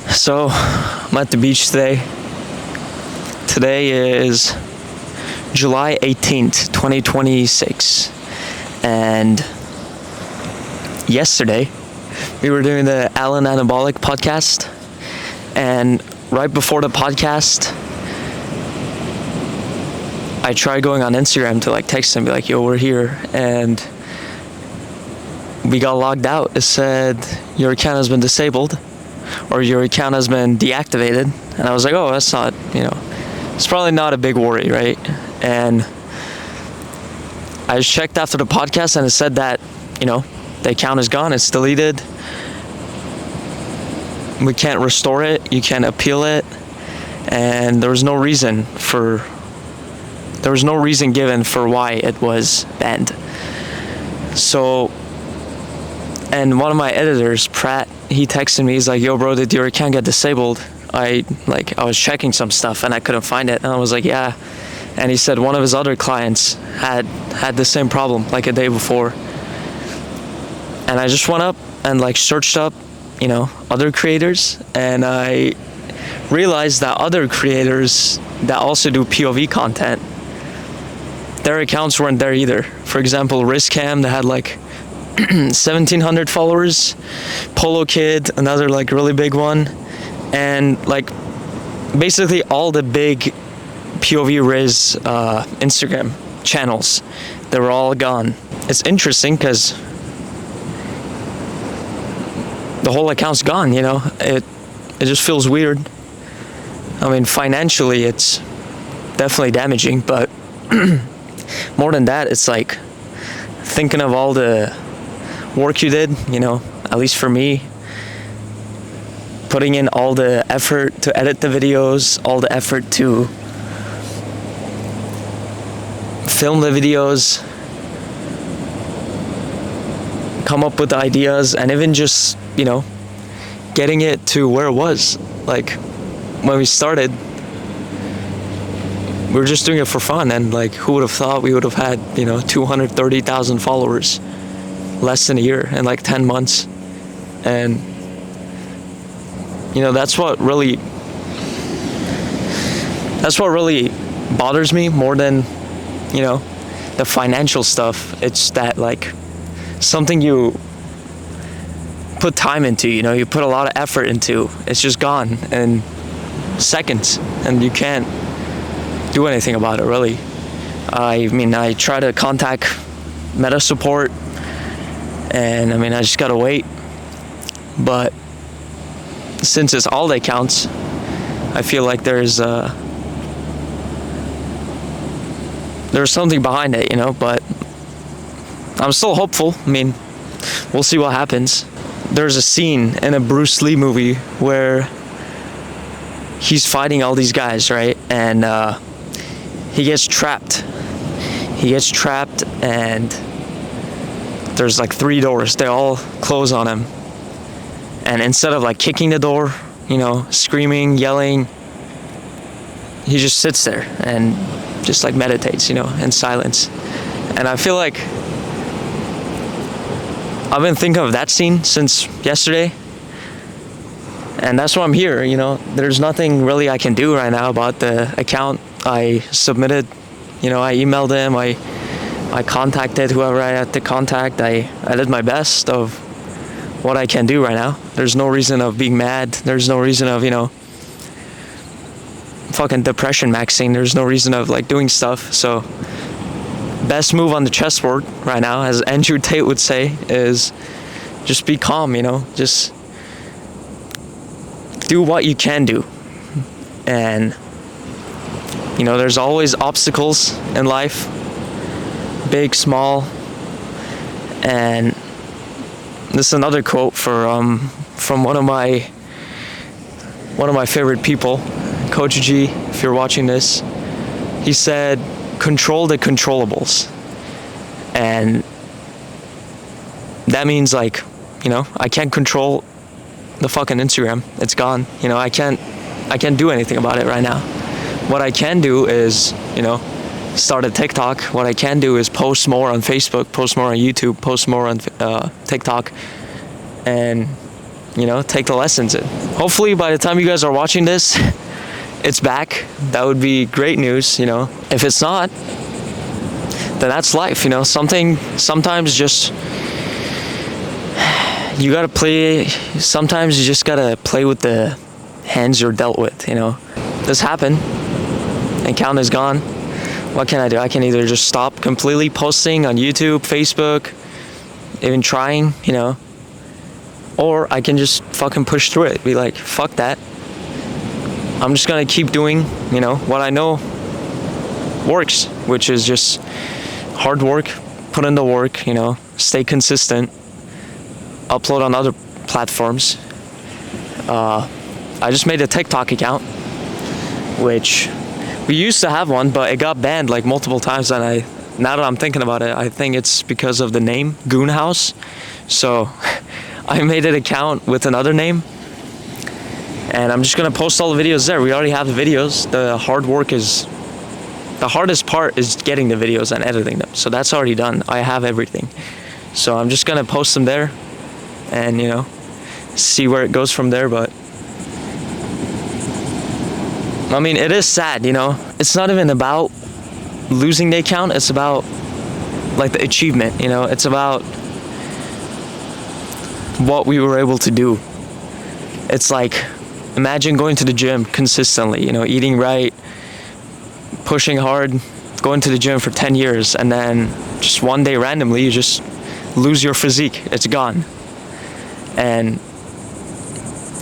So, I'm at the beach today. Today is July 18th, 2026. And yesterday, we were doing the Alan Anabolic podcast. And right before the podcast, I tried going on Instagram to text him, be like, yo, we're here. And we got logged out. It said, your account has been disabled, or your account has been deactivated. And I was like, oh, that's not, it's probably not a big worry, right? And I checked after the podcast and it said that, the account is gone, it's deleted. We can't restore it, you can't appeal it. And there was no reason given for why it was banned. So, and one of my editors, Pratt, he texted me, he's like, yo bro, did your account get disabled? I was checking some stuff and I couldn't find it. And I was like, yeah. And he said one of his other clients had the same problem like a day before. And I just went up and searched up, other creators, and I realized that other creators that also do POV content, their accounts weren't there either. For example, Riskcam, that had 1,700 followers, Polo Kid, another really big one, and basically all the big POV Riz Instagram channels, they were all gone. It's interesting because the whole account's gone, it just feels weird. I mean, financially it's definitely damaging, but more than that, it's thinking of all the work you did, at least for me, putting in all the effort to edit the videos, all the effort to film the videos, come up with ideas, and even just, getting it to where it was. When we started, we were just doing it for fun, and who would have thought we would have had 230,000 followers less than a year, in 10 months. And that's what really bothers me more than the financial stuff. It's that something you put time into, you put a lot of effort into, it's just gone in seconds, and you can't do anything about it, really. I try to contact Meta support, and I just gotta wait. But since it's all the accounts, I feel like there's something behind it, but I'm still hopeful. We'll see what happens. There's a scene in a Bruce Lee movie where he's fighting all these guys, right? And he gets trapped. And there's 3 doors. They all close on him. And instead of kicking the door, screaming, yelling, he just sits there and just meditates, in silence. And I feel like I've been thinking of that scene since yesterday, and that's why I'm here. There's nothing really I can do right now about the account. I submitted, I emailed him, I contacted whoever I had to contact. I did my best of what I can do right now. There's no reason of being mad. There's no reason of, fucking depression maxing. There's no reason of doing stuff. So best move on the chessboard right now, as Andrew Tate would say, is just be calm, just do what you can do. And there's always obstacles in life, big, small. And this is another quote from one of my favorite people, Coach G, if you're watching this. He said, control the controllables. And that means I can't control the fucking Instagram. It's gone. I can't do anything about it right now. What I can do is, start a TikTok. What I can do is post more on Facebook, post more on YouTube, post more on TikTok, and take the lessons in. Hopefully by the time you guys are watching this, it's back. That would be great news. If it's not, then that's life. Sometimes just you gotta play. Sometimes you just gotta play with the hands you're dealt with. This happened, and account is gone. What can I do? I can either just stop completely posting on YouTube, Facebook, even trying, or I can just fucking push through it. Be like, fuck that. I'm just gonna keep doing, what I know works, which is just hard work, put in the work, stay consistent, upload on other platforms. I just made a TikTok account, which we used to have one, but it got banned like multiple times, and now that I'm thinking about it, I think it's because of the name, Goon House. So I made an account with another name, and I'm just gonna post all the videos there. We already have the videos. The hardest part is getting the videos and editing them. So that's already done. I have everything. So I'm just gonna post them there and, see where it goes from there. But I mean, it is sad, It's not even about losing the account. It's about like the achievement, It's about what we were able to do. It's like, imagine going to the gym consistently, eating right, pushing hard, going to the gym for 10 years, and then just one day randomly you just lose your physique. It's gone. And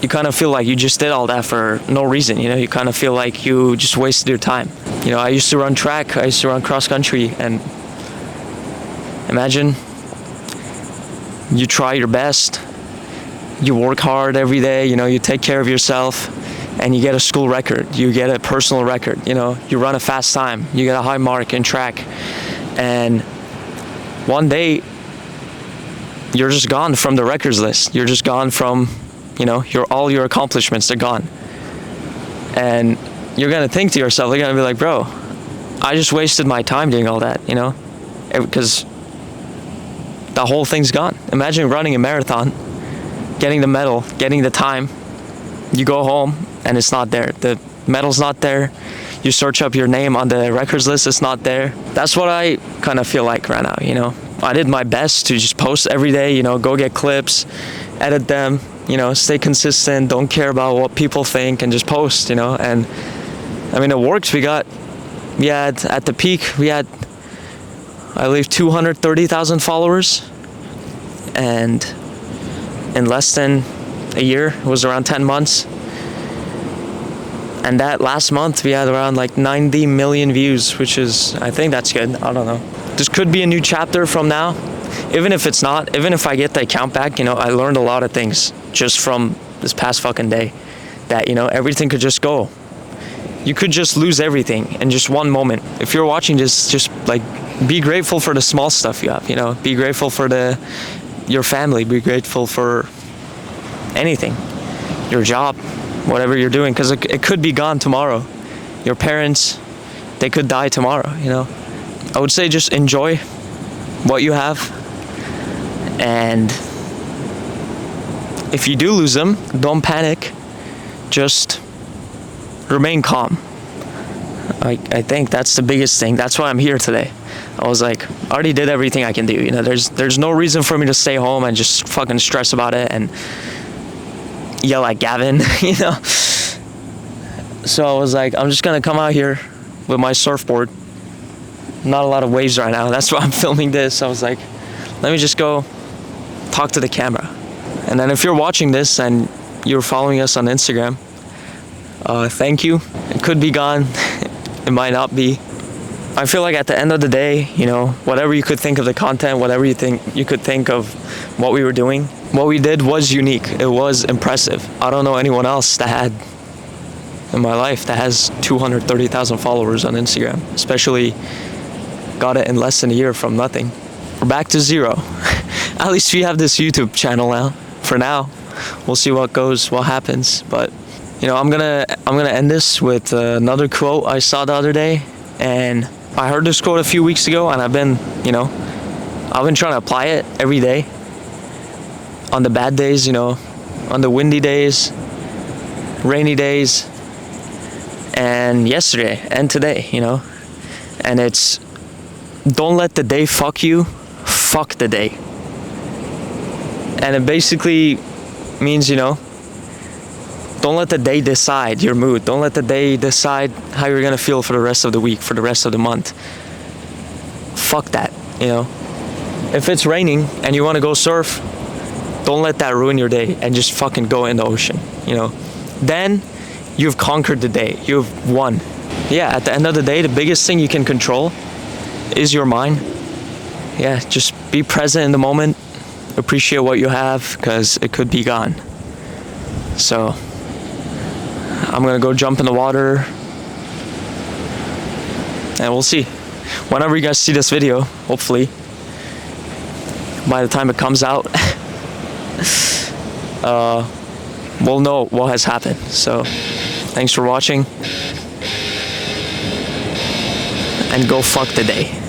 you kind of feel like you just did all that for no reason, You kind of feel like you just wasted your time. I used to run track, I used to run cross country, and imagine you try your best, you work hard every day, you take care of yourself, and you get a school record, you get a personal record, you run a fast time, you get a high mark in track, and one day you're just gone from the records list. You're just gone from, all your accomplishments, they're gone. And you're gonna think to yourself, you're gonna be like, bro, I just wasted my time doing all that, because the whole thing's gone. Imagine running a marathon, getting the medal, getting the time, you go home and it's not there. The medal's not there. You search up your name on the records list, it's not there. That's what I kind of feel like right now, I did my best to just post every day, go get clips, edit them, stay consistent, don't care about what people think, and just post, and I mean, it works. We had at the peak, I believe 230,000 followers, and in less than a year, it was around 10 months, and that last month we had around like 90 million views, which is, I think that's good. I don't know. This could be a new chapter from now. Even if it's not, even if I get the account back, I learned a lot of things just from this past fucking day, that, everything could just go. You could just lose everything in just one moment. If you're watching this, just like be grateful for the small stuff you have, be grateful for your family, be grateful for anything, your job, whatever you're doing, because it could be gone tomorrow. Your parents, they could die tomorrow, I would say just enjoy what you have, and if you do lose them, don't panic, just remain calm. I think that's the biggest thing. That's why I'm here today. I was like, I already did everything I can do, there's no reason for me to stay home and just fucking stress about it and yell at Gavin, So I was like, I'm just gonna come out here with my surfboard. Not a lot of waves right now, that's why I'm filming this. I was like, let me just go talk to the camera. And then if you're watching this and you're following us on Instagram, thank you. It could be gone, it might not be. I feel like at the end of the day, whatever you could think of the content, whatever you could think of what we were doing, what we did was unique. It was impressive. I don't know anyone else that had, in my life, that has 230,000 followers on Instagram, especially got it in less than a year from nothing. We're back to zero. At least we have this YouTube channel now. For now, we'll see what happens. But I'm gonna end this with another quote I saw the other day, and I heard this quote a few weeks ago, and I've been trying to apply it every day. On the bad days, on the windy days, rainy days, and yesterday and today, you know. And it's, don't let the day fuck you, fuck the day. And it basically means, you know, don't let the day decide your mood. Don't let the day decide how you're gonna feel for the rest of the week, for the rest of the month. Fuck that, you know. If it's raining and you wanna go surf, don't let that ruin your day and just fucking go in the ocean, you know. Then you've conquered the day, you've won. Yeah, at the end of the day, the biggest thing you can control is your mind. Yeah, just be present in the moment, appreciate what you have, because it could be gone. So, I'm gonna go jump in the water, and we'll see. Whenever you guys see this video, hopefully, by the time it comes out, we'll know what has happened. So, thanks for watching, and go fuck the day.